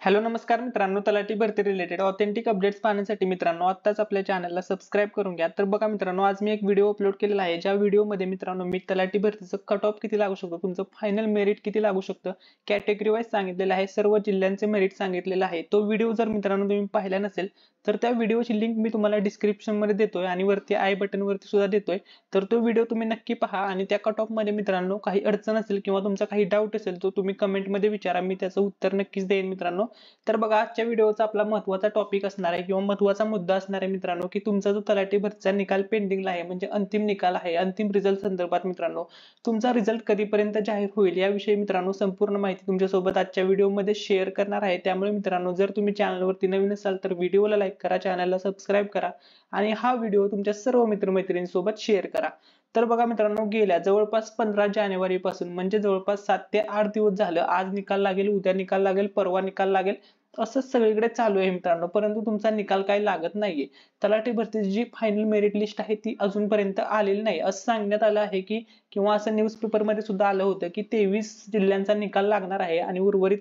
Hello नमस्कार मित्रांनो, तलाठी भरती रिलेटेड ऑथेंटिक अपडेट्स पाहण्यासाठी मित्रांनो आत्ताच आपल्या चॅनलला सबस्क्राईब करून घ्या. तर बघा मित्रांनो, आज मी एक व्हिडिओ अपलोड केलेला आहे. ज्या व्हिडिओमध्ये मित्रांनो मी तलाठी भरतीचं कट ऑफ किती लागू शकतो, तुमचं फायनल मेरिट किती लागू शकतं, कॅटेगरी वाईज सांगितलेलं आहे, सर्व जिल्ह्यांचे मेरिट सांगितलेलं आहे. तो व्हिडिओ जर मित्रांनो तुम्ही पाहिला नसेल तर त्या व्हिडिओची लिंक मी तुम्हाला डिस्क्रिप्शन मध्ये देतोय आणि वरती आय बटन वरती सुद्धा देतोय. तर तो व्हिडिओ तुम्ही नक्की पहा आणि त्या कट ऑफ मध्ये मित्रांनो काही अडचण असेल किंवा तुमचा काही डाऊट असेल तो तुम्ही कमेंट मध्ये विचारा, मी त्याचं उत्तर नक्कीच देईन मित्रांनो. तर बघा, आजच्या व्हिडिओचा आपला महत्त्वाचा टॉपिक असणार आहे किंवा महत्त्वाचा मुद्दा असणार आहे मित्रांनो, की तुमचा जो तलाठी भरतीचा निकाल पेंडिंगला आहे, म्हणजे अंतिम निकाल आहे, अंतिम रिझल्ट संदर्भात मित्रांनो तुमचा रिझल्ट कधीपर्यंत जाहीर होईल याविषयी मित्रांनो संपूर्ण माहिती तुमच्यासोबत आजच्या व्हिडिओमध्ये शेअर करणार आहे. त्यामुळे मित्रांनो, जर तुम्ही चॅनलवरती नवीन असाल तर व्हिडिओला लाईक करा, चॅनलला सबस्क्राईब करा आणि हा व्हिडिओ तुमच्या सर्व मित्रमैत्रिणींसोबत शेअर करा. तर बघा मित्रांनो, गेल्या जवळपास 15 जानेवारी पासून म्हणजे जवळपास 7 ते 8 दिवस झालं, आज निकाल लागेल, उद्या निकाल लागेल, परवा निकाल लागेल, असं सगळीकडे चालू आहे मित्रांनो. परंतु तुमचा निकाल काही लागत नाहीये. तलाठी भरतीची जी फायनल मेरिट लिस्ट आहे ती अजूनपर्यंत आलेली नाही असं सांगण्यात आलं आहे, की किंवा असं न्यूज पेपर मध्ये सुद्धा आलं होतं की 23 जिल्ह्यांचा निकाल लागणार आहे आणि उर्वरित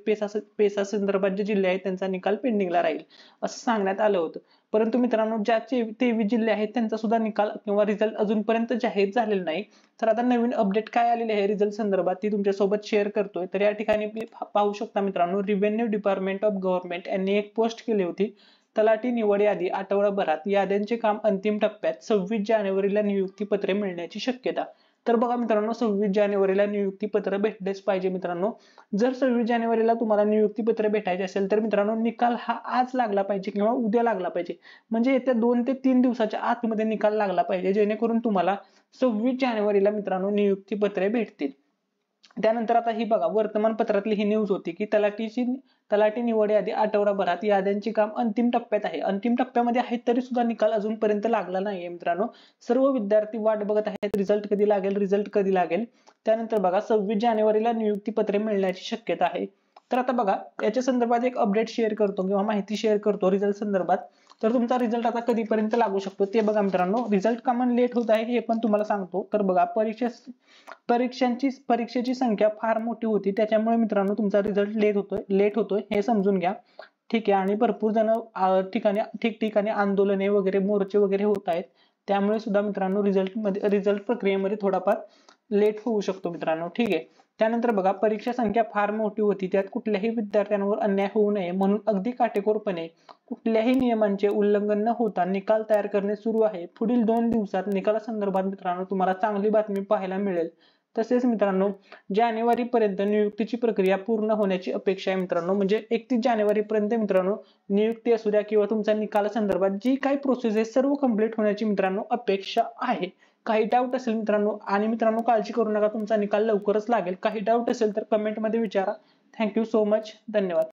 पेसा संदर्भात जे जिल्हे आहेत त्यांचा निकाल पेंडिंगला राहील असं सांगण्यात आलं होतं. परंतु मित्रांनो, ज्या 23 जिल्हे आहेत त्यांचा सुद्धा निकाल किंवा रिझल्ट अजूनपर्यंत जाहीर झालेला नाही. तर आता नवीन अपडेट काय आलेली आहे रिझल्ट संदर्भात ती तुमच्यासोबत शेअर करतोय. तर या ठिकाणी पाहू शकता मित्रांनो, रेव्हेन्यू डिपार्टमेंट ऑफ गव्हर्नमेंट यांनी एक पोस्ट केली होती, तलाठी निवड यादी आठवडाभरात, याद्यांचे काम अंतिम टप्प्यात, 26 जानेवारीला नियुक्तीपत्रे मिळण्याची शक्यता. तर बघा मित्रांनो, 26 जानेवारीला नियुक्तीपत्र भेटलेच पाहिजे मित्रांनो. जर 26 जानेवारीला तुम्हाला नियुक्तीपत्र भेटायचे असेल तर मित्रांनो निकाल हा आज लागला पाहिजे किंवा उद्या लागला पाहिजे, म्हणजे येत्या 2 ते 3 दिवसाच्या आतमध्ये निकाल लागला पाहिजे, जेणेकरून तुम्हाला 26 जानेवारीला मित्रांनो नियुक्तीपत्रे भेटतील. त्यानंतर आता ही बघा, वर्तमानपत्रातली ही न्यूज होती की तलाठी निवड यादी आठवडाभरात, याद्यांची काम अंतिम टप्प्यात आहे. अंतिम टप्प्यामध्ये आहेत तरी सुद्धा निकाल अजूनपर्यंत लागला नाहीये मित्रांनो. सर्व विद्यार्थी वाट बघत आहेत, रिझल्ट कधी लागेल, रिझल्ट कधी लागेल. त्यानंतर बघा, 26 जानेवारीला नियुक्तीपत्रे मिळण्याची शक्यता आहे. तर आता बघा, याच्या संदर्भात एक अपडेट शेअर करतो किंवा माहिती शेअर करतो रिझल्ट संदर्भात. तर तुमचा रिझल्ट आता कधीपर्यंत लागू शकतो ते बघा मित्रांनो. रिझल्ट का म्हणून लेट होत आहे हे पण तुम्हाला सांगतो. तर बघा, परीक्षेची संख्या फार मोठी होती, त्याच्यामुळे मित्रांनो तुमचा रिझल्ट लेट होतोय हे समजून घ्या. ठीक आहे. आणि भरपूर जण ठिकठिकाणी आंदोलने वगैरे, मोर्चे वगैरे होत आहेत, त्यामुळे सुद्धा मित्रांनो रिझल्ट प्रक्रियेमध्ये थोडाफार लेट होऊ शकतो मित्रांनो. ठीक आहे. त्यानंतर बघा, परीक्षा संख्या फार मोठी होती, त्यात कुठल्याही विद्यार्थ्यांवर अन्याय होऊ नये म्हणून अगदी काटेकोरपणे कुठल्याही नियमांचे उल्लंघन न होता निकाल तयार करणे सुरू आहे. पुढील 2 दिवसात निकालासंदर्भात मित्रांनो तुम्हाला चांगली बातमी पाहायला मिळेल. तसेच मित्रांनो, जानेवारीपर्यंत नियुक्तीची प्रक्रिया पूर्ण होण्याची अपेक्षा आहे मित्रांनो. म्हणजे 31 जानेवारीपर्यंत मित्रांनो नियुक्ती असू द्या किंवा तुमच्या निकालासंदर्भात जी काही प्रोसेस आहे सर्व कंप्लीट होण्याची मित्रांनो अपेक्षा आहे. काही डाऊट असेल मित्रांनो, आणि मित्रांनो काळजी करू नका, तुमचा निकाल लवकरच लागेल. काही डाऊट असेल तर कमेंट मध्ये विचारा. Thank you so much. धन्यवाद.